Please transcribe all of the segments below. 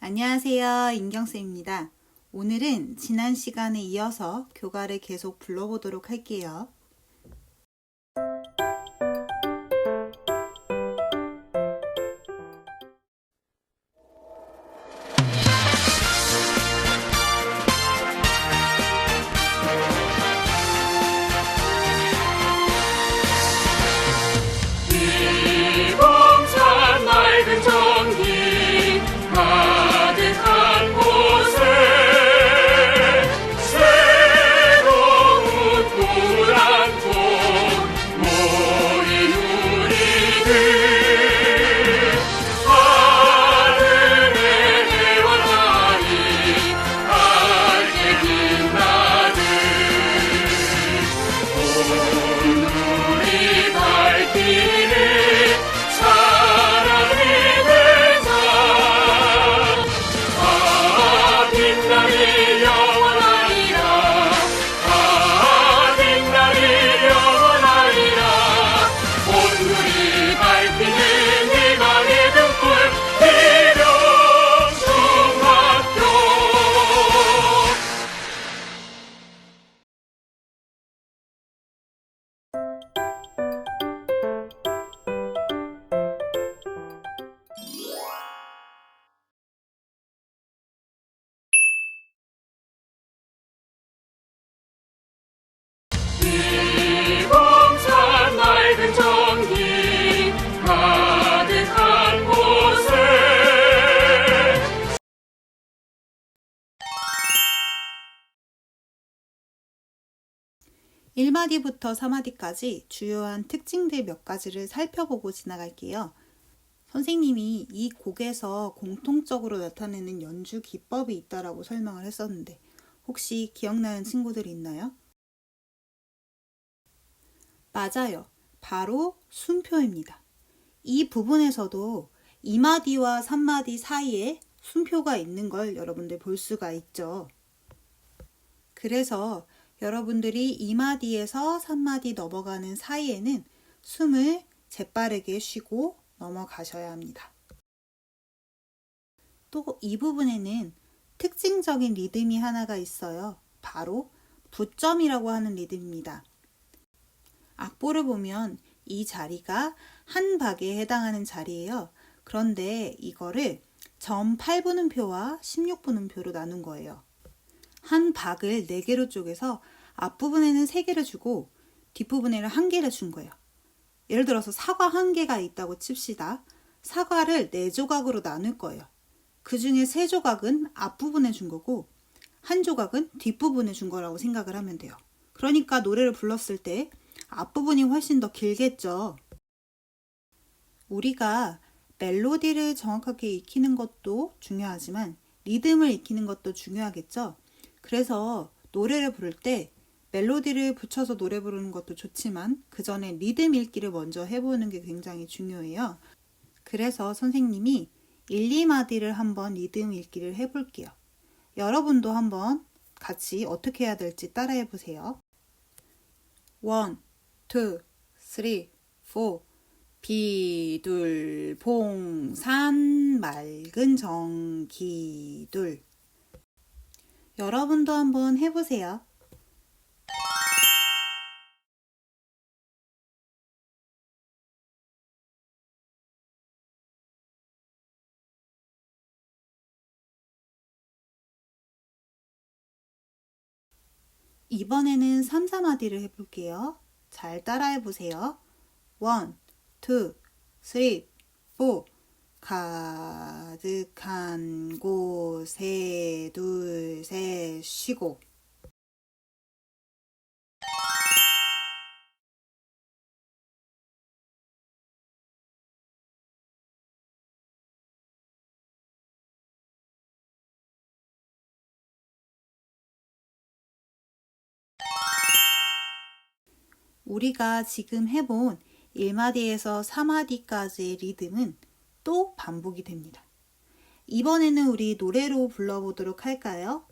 안녕하세요. 인경쌤입니다. 오늘은 지난 시간에 이어서 교가를 계속 불러보도록 할게요. 이봉산 맑은 전기 가득한 곳에 새로운 꿈을 안고 모인 우리들 하늘의 해와 달이 밝게 빛나듯 오늘이 밝히는 사랑이 되자 빛날이 영원하리라 빛날이 영원하리라 오늘이 밝히는 희망의 등불 기령중학교 이봉산 맑은 전기 가득한 곳에 1마디부터 4마디까지 주요한 특징들 몇 가지를 살펴보고 지나갈게요. 선생님이 이 곡에서 공통적으로 나타내는 연주 기법이 있다라고 설명을 했었는데 혹시 기억나는 친구들 있나요? 맞아요. 바로 숨표입니다. 이 부분에서도 2마디와 3마디 사이에 숨표가 있는 걸 여러분들 볼 수가 있죠. 그래서 여러분들이 2마디에서 3마디 넘어가는 사이에는 숨을 재빠르게 쉬고 넘어가셔야 합니다. 또 이 부분에는 특징적인 리듬이 하나가 있어요. 바로 부점이라고 하는 리듬입니다. 악보를 보면 이 자리가 한 박에 해당하는 자리예요. 그런데 이거를 점 8분음표와 16분음표로 나눈 거예요. 한 박을 4개로 쪼개서 앞부분에는 3개를 주고 뒷부분에는 1개를 준 거예요. 예를 들어서 사과 1개가 있다고 칩시다. 사과를 4조각으로 나눌 거예요. 그 중에 3조각은 앞부분에 준 거고 한 조각은 뒷부분에 준 거라고 생각을 하면 돼요. 그러니까 노래를 불렀을 때 앞부분이 훨씬 더 길겠죠. 우리가 멜로디를 정확하게 익히는 것도 중요하지만 리듬을 익히는 것도 중요하겠죠. 그래서 노래를 부를 때 멜로디를 붙여서 노래 부르는 것도 좋지만 그 전에 리듬 읽기를 먼저 해보는 게 굉장히 중요해요. 그래서 선생님이 1, 2마디를 한번 리듬 읽기를 해볼게요. 여러분도 한번 같이 어떻게 해야 될지 따라해 보세요. 1, 2, 3, 4 비둘봉산 맑은 전기둘 여러분도 한번 해보세요. 이번에는 3, 4마디를 해볼게요. 잘 따라해보세요. 1, 2, 3, 4 가득한 곳에 둘, 셋 쉬고 우리가 지금 해본 1마디에서 4마디까지의 리듬은 또 반복이 됩니다. 이번에는 우리 노래로 불러보도록 할까요?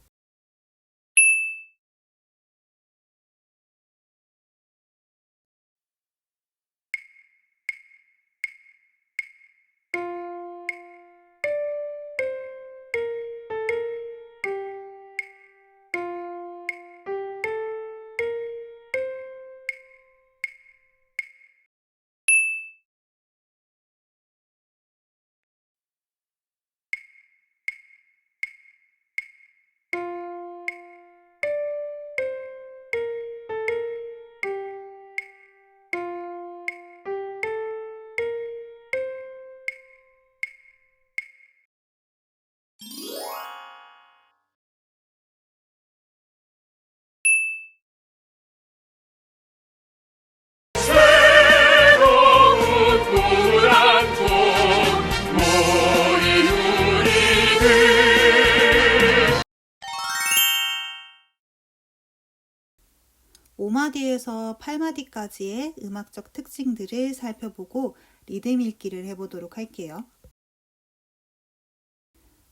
5마디에서 8마디까지의 음악적 특징들을 살펴보고 리듬 읽기를 해보도록 할게요.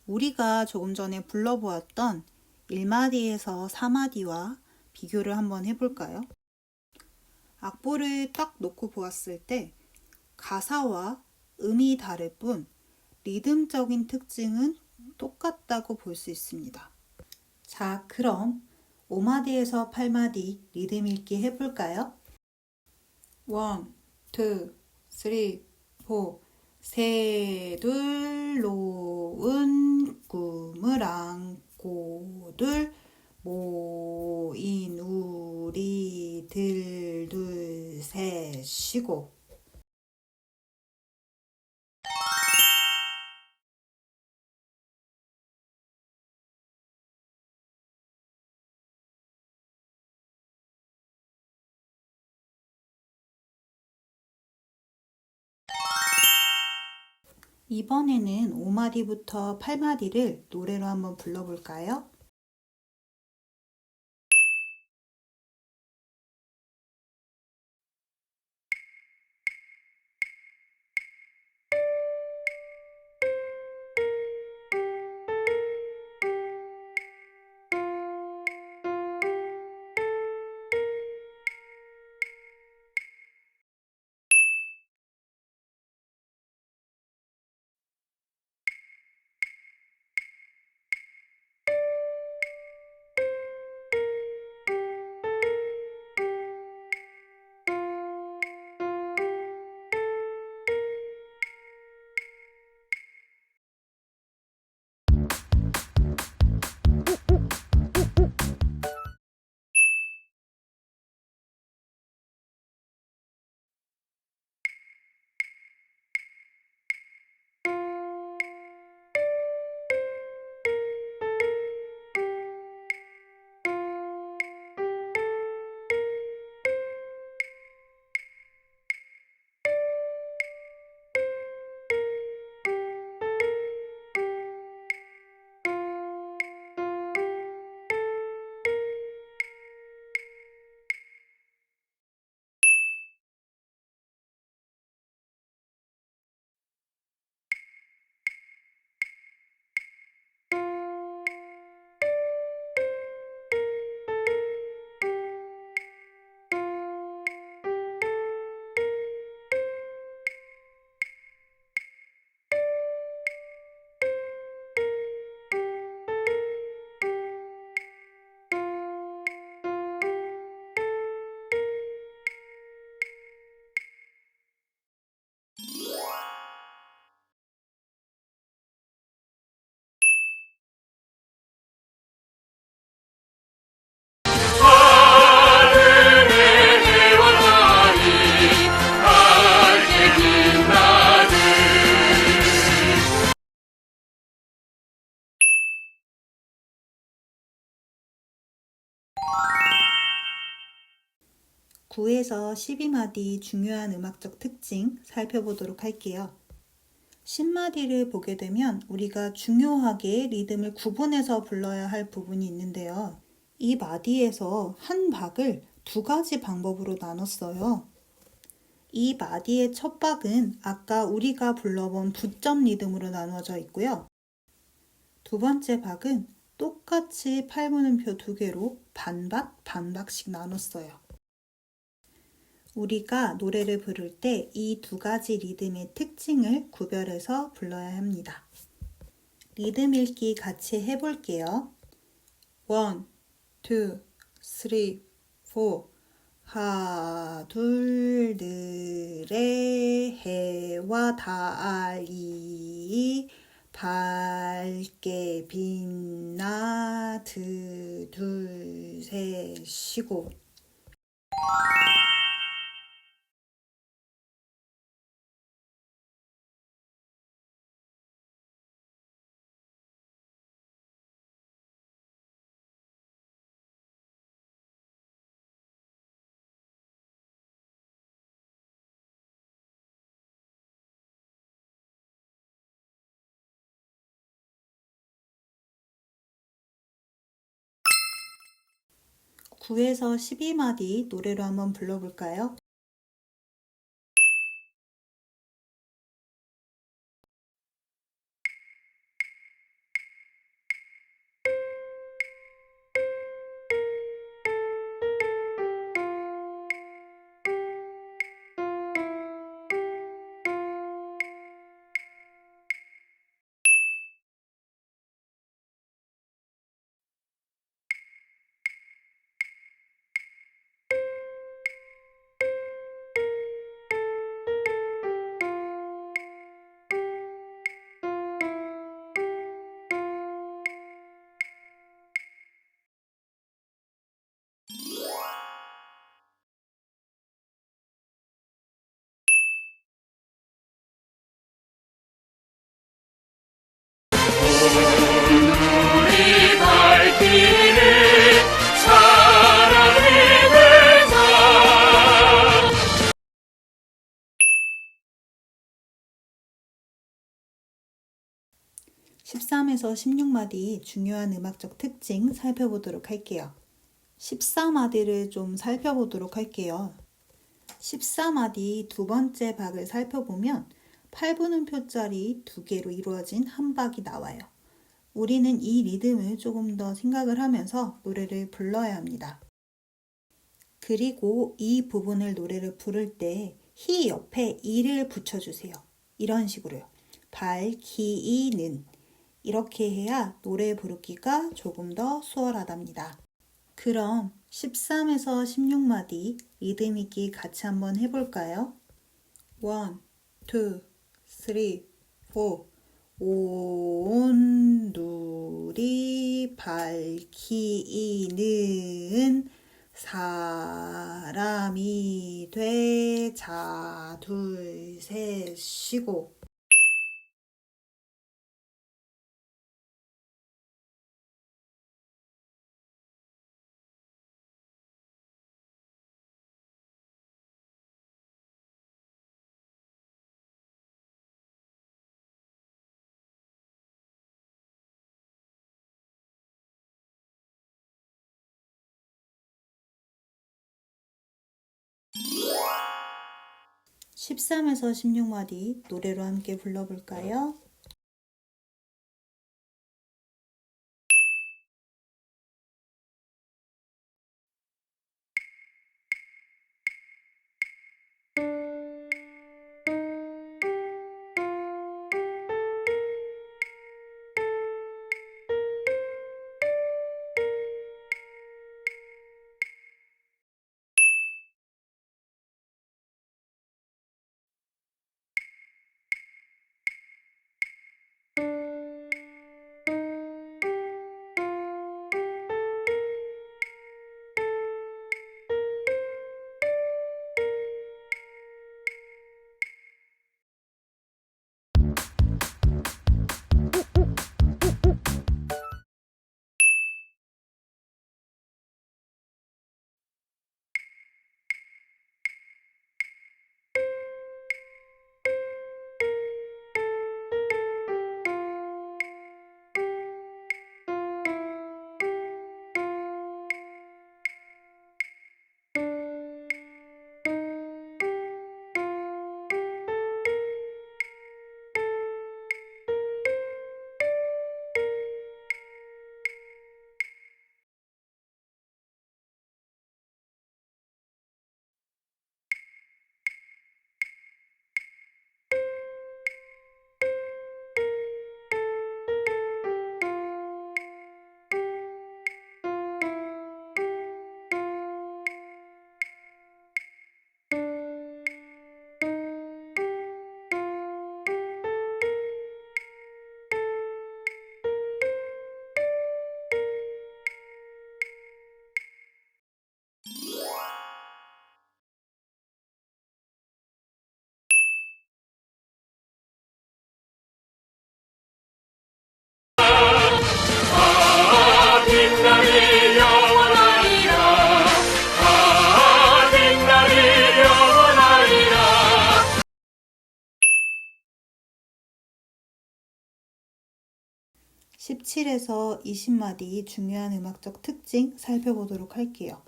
우리가 조금 전에 불러보았던 1마디에서 4마디와 비교를 한번 해볼까요? 악보를 딱 놓고 보았을 때 가사와 음이 다를 뿐 리듬적인 특징은 똑같다고 볼 수 있습니다. 자, 그럼 5마디에서 8마디 리듬 읽기 해볼까요? 1, 2, 3, 4 새둘 놓은 꿈을 안고들 모인 우리들 둘 셋 쉬고. 이번에는 5마디부터 8마디를 노래로 한번 불러볼까요? 하늘의 해와 달이 밝게 빛나는 (9에서 12마디) 중요한 음악적 특징 살펴보도록 할게요. 10마디를 보게 되면 우리가 중요하게 리듬을 구분해서 불러야 할 부분이 있는데요. 이 마디에서 한 박을 두 가지 방법으로 나눴어요. 이 마디의 첫 박은 아까 우리가 불러본 부점 리듬으로 나누어져 있고요. 두 번째 박은 똑같이 팔문음표 두 개로 반박, 반박씩 나눴어요. 우리가 노래를 부를 때 이 두 가지 리듬의 특징을 구별해서 불러야 합니다. 리듬 읽기 같이 해볼게요. 1, 2, 3, 4 하둘들의 해와 달이 밝게 빛나 둘 셋 쉬고. 9에서 12마디 노래로 한번 불러볼까요? 우리 밝히는 사랑의 대상 13에서 16마디 중요한 음악적 특징 살펴보도록 할게요. 14마디를 좀 살펴보도록 할게요. 14마디 두 번째 박을 살펴보면 8분음표짜리 두 개로 이루어진 한 박이 나와요. 우리는 이 리듬을 조금 더 생각을 하면서 노래를 불러야 합니다. 그리고 이 부분을 노래를 부를 때 히 옆에 이를 붙여주세요. 이런 식으로요. 밝히는 이렇게 해야 노래 부르기가 조금 더 수월하답니다. 그럼 13에서 16마디 리듬 있게 같이 한번 해볼까요? 1, 2, 3, 4 온누리 밝히는 사람이 돼. 자, 둘, 셋, 쉬고. (13에서 16마디) 노래로 함께 불러볼까요? 빛나리 영원하리라 빛나리 영원하리라 17에서 20마디 중요한 음악적 특징 살펴보도록 할게요.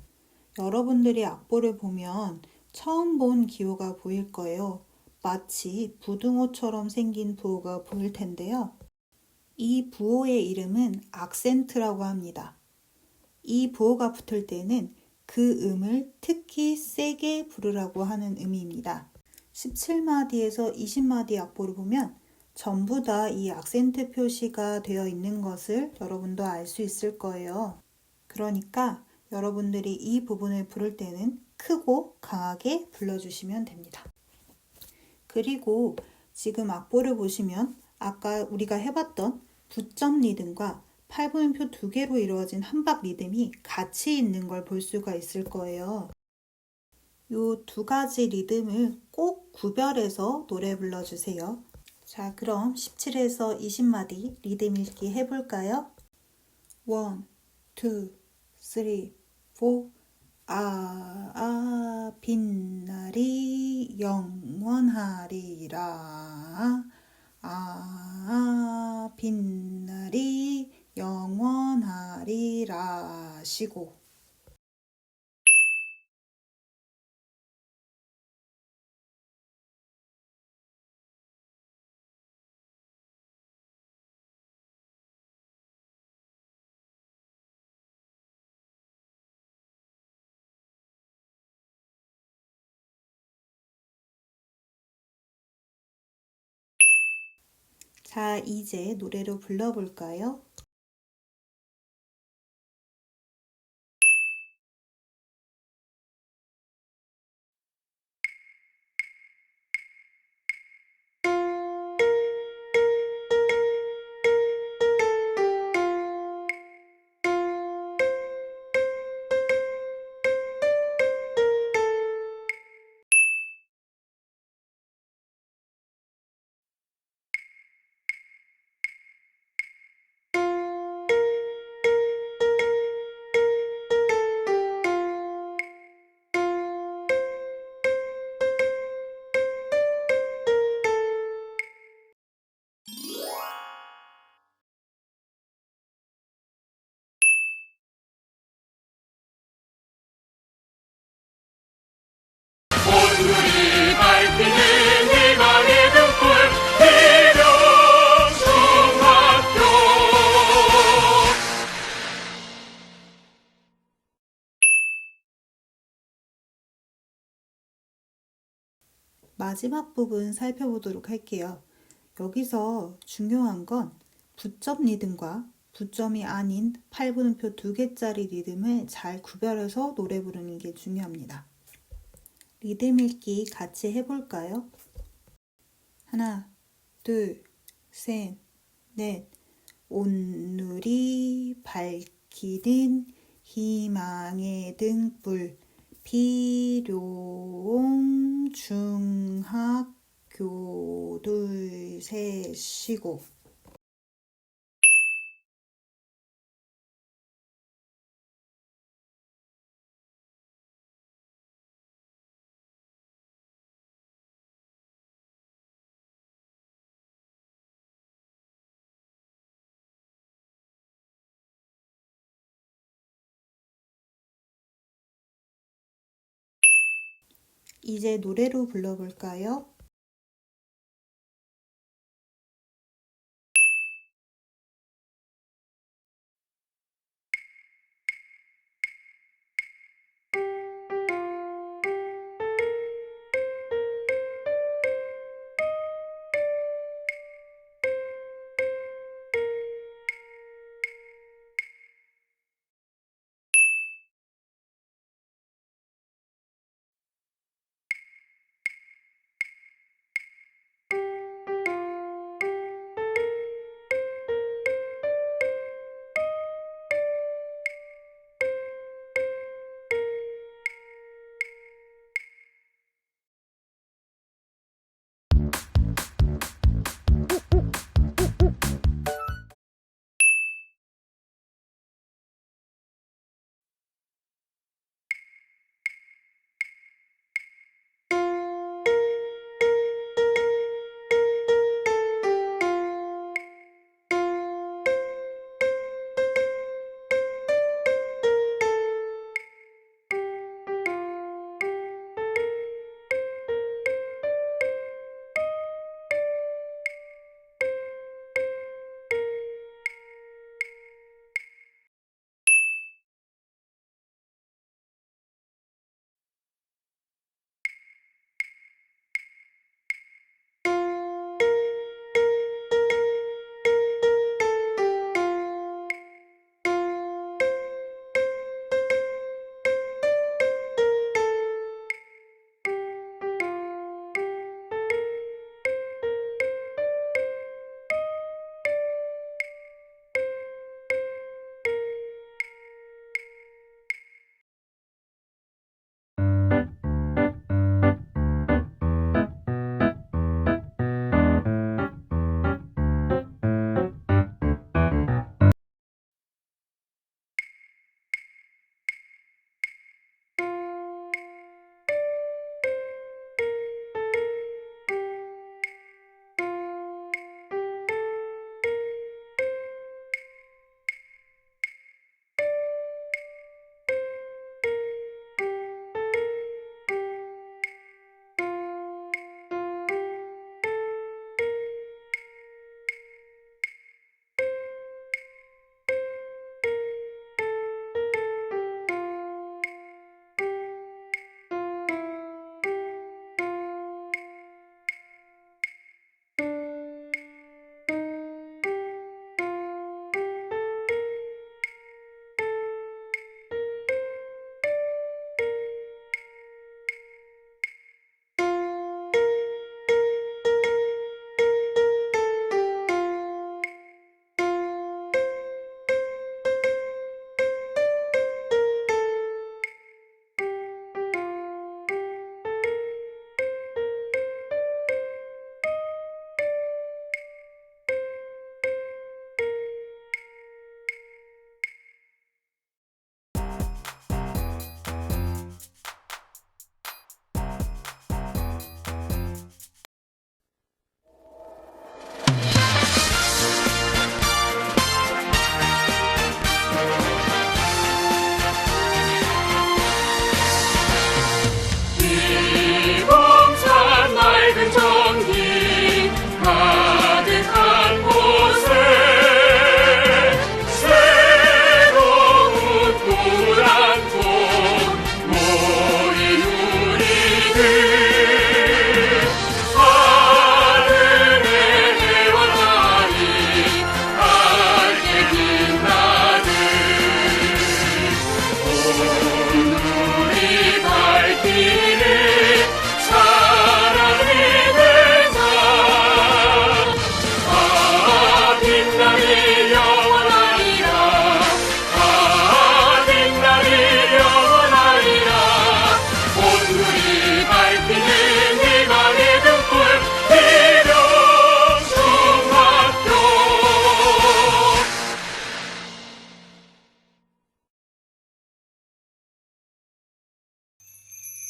여러분들이 악보를 보면 처음 본 기호가 보일 거예요. 마치 부등호처럼 생긴 부호가 보일 텐데요. 이 부호의 이름은 악센트라고 합니다. 이 부호가 붙을 때는 그 음을 특히 세게 부르라고 하는 의미입니다. 17마디에서 20마디 악보를 보면 전부 다 이 악센트 표시가 되어 있는 것을 여러분도 알 수 있을 거예요. 그러니까 여러분들이 이 부분을 부를 때는 크고 강하게 불러주시면 됩니다. 그리고 지금 악보를 보시면 아까 우리가 해봤던 부점 리듬과 8분음표 2개로 이루어진 한박 리듬이 같이 있는 걸 볼 수가 있을 거예요. 이 두 가지 리듬을 꼭 구별해서 노래 불러주세요. 자, 그럼 17에서 20마디 리듬 읽기 해볼까요? 1, 2, 3, 4 빛날이 영원하리라. 빛날이 영원하리라. 시고. 자, 이제 노래로 불러볼까요? 오늘이 밝히는 희망의 등불 기령중학교. 마지막 부분 살펴보도록 할게요. 여기서 중요한 건 부점 리듬과 부점이 아닌 8분음표 2개짜리 리듬을 잘 구별해서 노래 부르는 게 중요합니다. 리듬 읽기 같이 해볼까요? 하나, 둘, 셋, 넷. 오늘이 밝히는 희망의 등불 비룡 중학교. 둘, 셋, 쉬고. 이제 노래로 불러볼까요?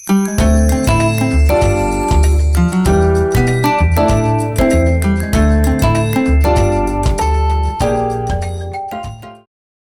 네.